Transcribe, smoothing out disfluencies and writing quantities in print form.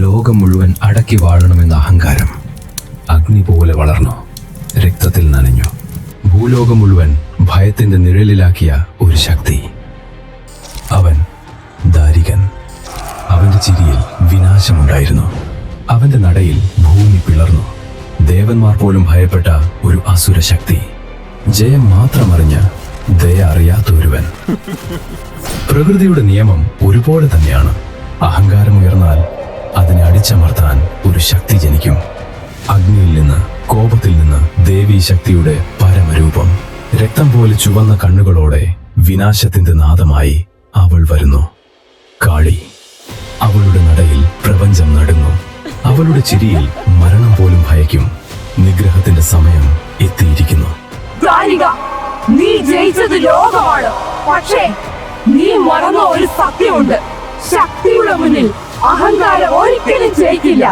ലോകം മുഴുവൻ അടക്കി വാഴണമെന്ന അഹങ്കാരം അഗ്നി പോലെ വളർന്നു, രക്തത്തിൽ നനഞ്ഞു. ഭൂലോകം മുഴുവൻ ഭയത്തിന്റെ നിഴലിലാക്കിയ ഒരു ശക്തി. അവൻ ദാരികൻ. അവന്റെ ചിരിയിൽ വിനാശമുണ്ടായിരുന്നു. അവന്റെ നടയിൽ ഭൂമി പിളർന്നു. ദേവന്മാർ പോലും ഭയപ്പെട്ട ഒരു അസുര ശക്തി. ജയം മാത്രമറിഞ്ഞ് ദയ അറിയാത്ത ഒരുവൻ. പ്രകൃതിയുടെ നിയമം ഒരുപോലെ തന്നെയാണ്. അഹങ്കാരം ഉയർന്നാൽ അതിനെ അടിച്ചമർത്താൻ ഒരു ശക്തി ജനിക്കും. അഗ്നിയിൽ നിന്ന്, കോപത്തിൽ നിന്ന് ദേവീ ശക്തിയുടെ പരമരൂപം. രക്തം പോലെ ചുവന്ന കണ്ണുകളോടെ വിനാശത്തിന്റെ നാദമായി അവൾ വരുന്നു. കാളി. അവളുടെ നടയിൽ പ്രപഞ്ചം നടുങ്ങും. അവളുടെ ചിരിയിൽ മരണം പോലും ഭയക്കും. നിഗ്രഹത്തിന്റെ സമയം എത്തിയിരിക്കുന്നു. നീ ജയിച്ചത് ലോകമാണ്, പക്ഷേ നീ മറന്ന ഒരു സത്യമുണ്ട്. ശക്തിയുടെ മുന്നിൽ അഹങ്കാരം ഒരിക്കലും ജയിക്കില്ല.